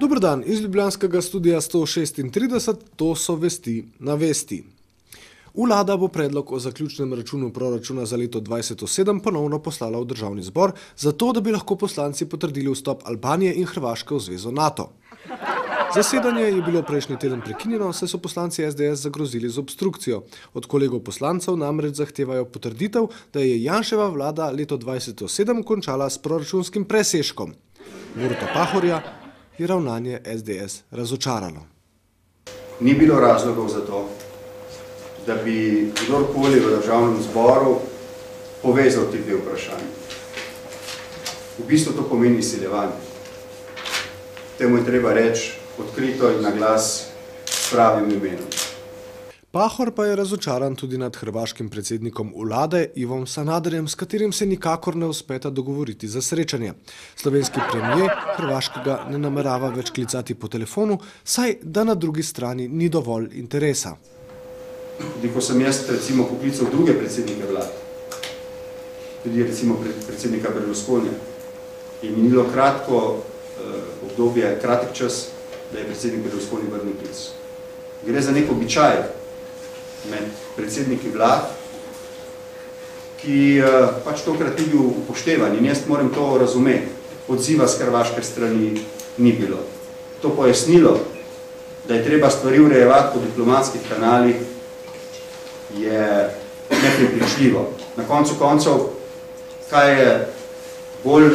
Dober dan, iz ljubljanskega studia 136, to so vesti na vesti. Vlada bo predlog o zaključnem računu proračuna za leto 2007 ponovno poslala v državni zbor, zato da bi lahko poslanci potrdili vstop Albanije in Hrvaške v zvezo NATO. Zasedanje je bilo prejšnji teden prekinjeno, saj so poslanci SDS zagrozili z obstrukcijo. Od kolegov poslancev namreč zahtevajo potrditev, da je Janševa vlada leto 2007 končala s proračunskim presežkom. Boruta Pahorja je ravnanje SDS razočaralo. Ni bilo razlogov za to, da bi kdorkoli v državnem zboru povezal te dve vprašanje. V bistvu to pomeni izsiljevanje. Temu je treba reči odkrito in na glas s pravim imenom. Pahor pa je razočaran tudi nad hrvaškim predsednikom vlade Ivom Sanaderjem, s katerim se nikakor ne uspeta dogovoriti za srečanje. Slovenski premijer Hrvaškega ne namerava več klicati po telefonu, saj da na drugi strani ni dovolj interesa. Tudi ko sem jaz recimo poklical druge predsednike vlade, tudi recimo predsednika Berlusconija, in minilo kratko obdobje, kratek čas, da je predsednik Berlusconi vrnil klic. Gre za nek običaj med predsedniki vlad, ki pač tokrat ni bil upoštevan in jaz moram to razumeti. Odziva s hrvaške strani ni bilo. To pojasnilo, da je treba stvari urejevati po diplomatskih kanalih, je neprepričljivo. Na koncu koncev, kaj je bolj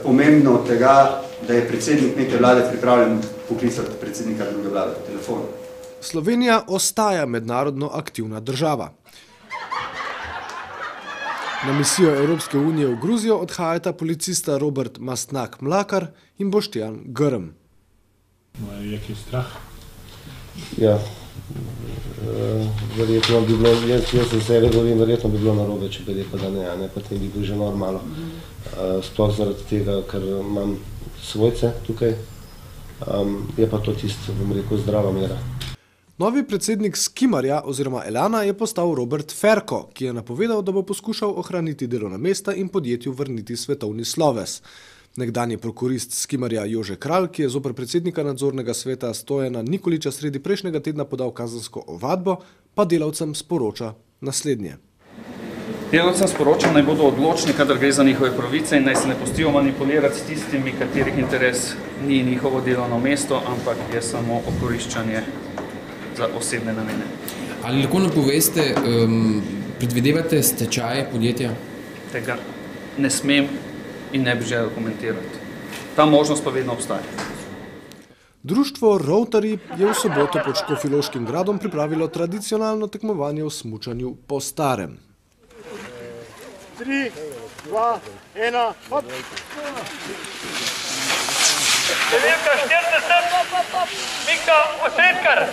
pomembno od tega, da je predsednik neke vlade pripravljen poklicati predsednika druge vlade po telefonu. Slovenija ostaja mednarodno aktivna država. Na misijo Evropske unije v Gruzijo odhajata policista Robert Mastnak-Mlakar in Boštjan Grm. Je kaj strah? Ja, verjetno bi bilo, jaz se vsega govorim, verjetno bi bilo narobe, če bi rekel, da ne, potem bi bil že normalno. Sploh zaradi tega, ker imam svojce tukaj, je pa to tisto, bom rekel, zdrava mera. Novi predsednik Skimarja oziroma Elana je postal Robert Ferko, ki je napovedal, da bo poskušal ohraniti delovna mesta in podjetju vrniti svetovni sloves. Nekdanji prokurist Skimarja Jože Kralj, ki je zoper predsednika nadzornega sveta Stojana Nikolića sredi prejšnjega tedna podal kazensko ovadbo, pa delavcem sporoča naslednje. Delavcem sporočam, naj bodo odločni, kadar gre za njihove pravice in naj se ne pustijo manipulirati s tistimi, katerih interes ni njihovo delovno mesto, ampak je samo okoriščanje za osebne namene. Ali lahko napoveste, predvidevate stečaje podjetja? Tega ne smem in ne bi želel komentirati. Ta možnost pa vedno obstaja. Društvo Rotary je v soboto pod Škofjeloškim gradom pripravilo tradicionalno tekmovanje v smučanju po starem. 3, 2, 1, hop! Številka 40, Mika Osredkar.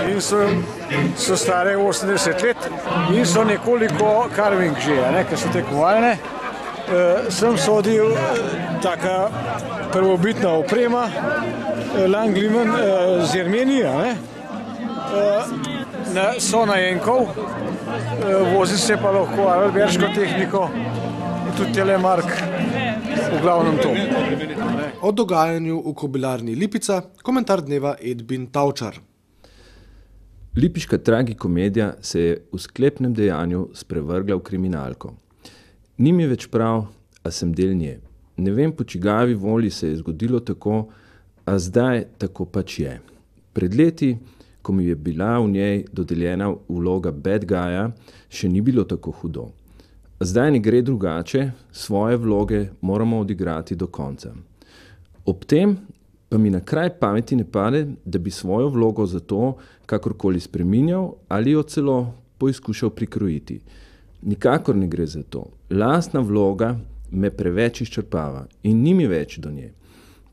In so stare 80 let in so nekoliko carving že, ker so tekmovalne. Sem sodil taka prvobitna oprema, Langliman z Jermenije, so najenkov, vozi se pa lahko Alberško tehniko in tudi Telemark, v glavnem to. O dogajanju v kobilarni Lipica, komentar dneva Edbin Tavčar. Lipiška tragikomedija se je v sklepnem dejanju sprevrgla v kriminalko. Ni mi več prav, a sem del nje. Ne vem, po čigavi volji se je zgodilo tako, a zdaj tako pač je. Pred leti, ko mi je bila v njej dodeljena vloga bad guya, še ni bilo tako hudo. Zdaj ne gre drugače, svoje vloge moramo odigrati do konca. Ob tem pa mi na kraj pameti ne pade, da bi svojo vlogo za to kakorkoli spreminjal ali jo celo poizkušal prikrojiti. Nikakor ne gre za to. Lastna vloga me preveč izčrpava in ni mi več do nje.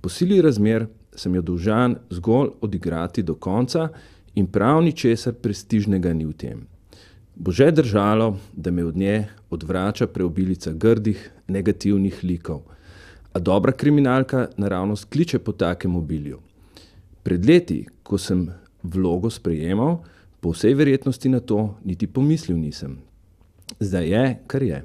Po sili razmer sem jo dolžan zgolj odigrati do konca in prav ničesar prestižnega ni v tem. Bo že držalo, da me od nje odvrača preobilica grdih, negativnih likov. A dobra kriminalka naravnost kliče po takem obilju. Pred leti, ko sem vlogo sprejemal, po vsej verjetnosti na to niti pomislil nisem. Zdaj je, kar je.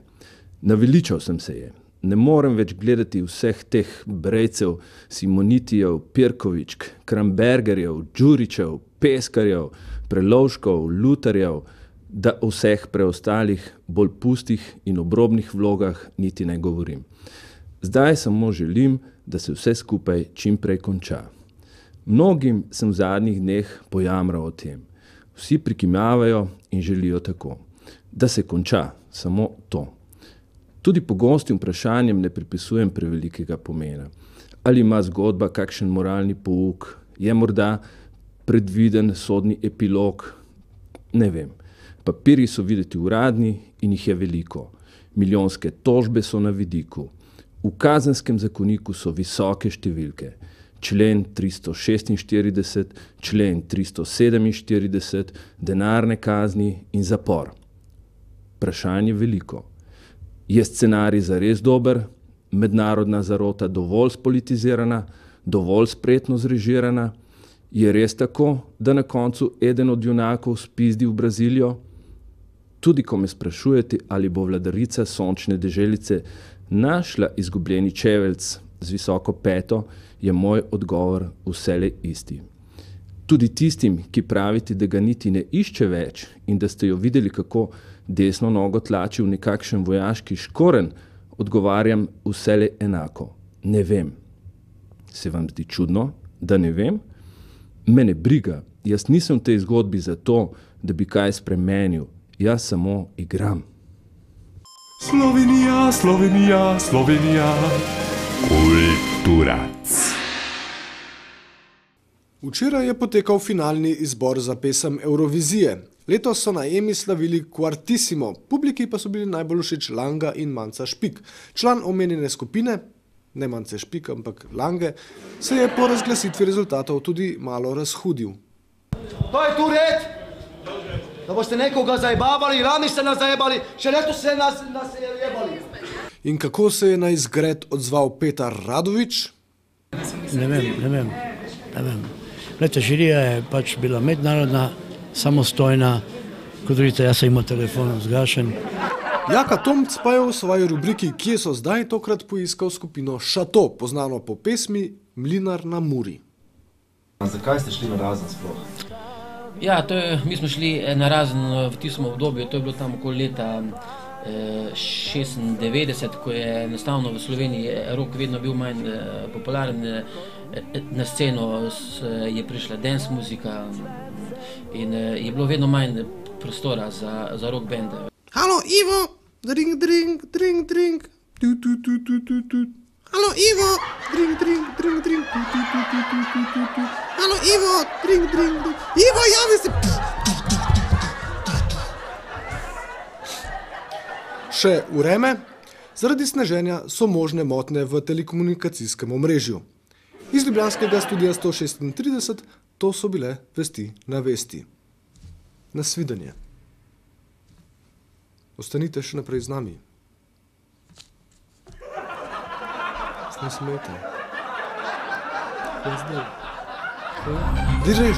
Naveličal sem se je. Ne morem več gledati vseh teh Brejcev, Simonitijev, Pirkovičk, Krambergerjev, Đuričev, Peskarjev, Prelovškov, Lutarjev, da o vseh preostalih, bolj pustih in obrobnih vlogah niti ne govorim. Zdaj samo želim, da se vse skupaj čim prej konča. Mnogim sem v zadnjih dneh pojamral o tem. Vsi prikimavajo in želijo tako. Da se konča, samo to. Tudi pogostim vprašanjem ne pripisujem prevelikega pomena. Ali ima zgodba kakšen moralni pouk, je morda predviden sodni epilog, ne vem. Papirji so videti uradni in jih je veliko. Milijonske tožbe so na vidiku. V kazenskem zakoniku so visoke številke. Člen 346, člen 347, denarne kazni in zapor. Vprašanje veliko. Je scenarij zares dober, mednarodna zarota dovolj spolitizirana, dovolj spretno zrežirana? Je res tako, da na koncu eden od junakov spizdi v Brazilijo? Tudi ko me sprašujete, ali bo vladarica sončne deželice našla izgubljeni čeveljc z visoko peto, je moj odgovor vselej isti. Tudi tistim, ki pravite, da ga niti ne išče več in da ste jo videli, kako desno nogo tlači v nekakšen vojaški škoren, odgovarjam vselej enako. Ne vem. Se vam zdi čudno, da ne vem? Mene briga. Jaz nisem v tej zgodbi zato, da bi kaj spremenil. Jaz samo igram. Slovenija, Slovenija, Slovenija. Kulturac. Včeraj je potekal finalni izbor za pesem Eurovizije. Letos so na EMI slavili Quartissimo, publiki pa so bili najbolj všeč Langa in Manca Špik. Član omenjene skupine, ne Mance Špik, ampak Lange, se je po razglasitvi rezultatov tudi malo razhudil. To je tu red, da boste nekoga zajebavali, lani ste nas zajebali, še letos ste nas jebali. In kako se je na izgred odzval Petar Radovič? Ne vem. Glede, žirija je pač bila mednarodna, samostojna, kot vidite, jaz sem imel telefon zgašen. Jaka Tomc pa je v svoji rubriki Kje so zdaj tokrat poiskal skupino Šato, poznano po pesmi Mlinar na Muri. Zakaj ste šli na Razen sploh? Ja, mi smo šli na Razen v tistem obdobju, to je bilo tam okoli leta 96, ko je enostavno v Sloveniji rock vedno bil manj popularen. Na sceno je prišla dance muzika in je bilo vedno manj prostora za rock bende. Halo Ivo, drink, drink, drink, drink. Halo Ivo, drink, drink, drink, drink. Halo Ivo, drink, drink, drink. Ivo, javi se. Še vreme. Zaradi sneženja so možne motnje v telekomunikacijskem omrežju. Iz ljubljanskega studia 136 to so bile vesti na vesti. Nasvidenje. Ostanite še naprej z nami. Ne smete. Jaz zdaj. Direš.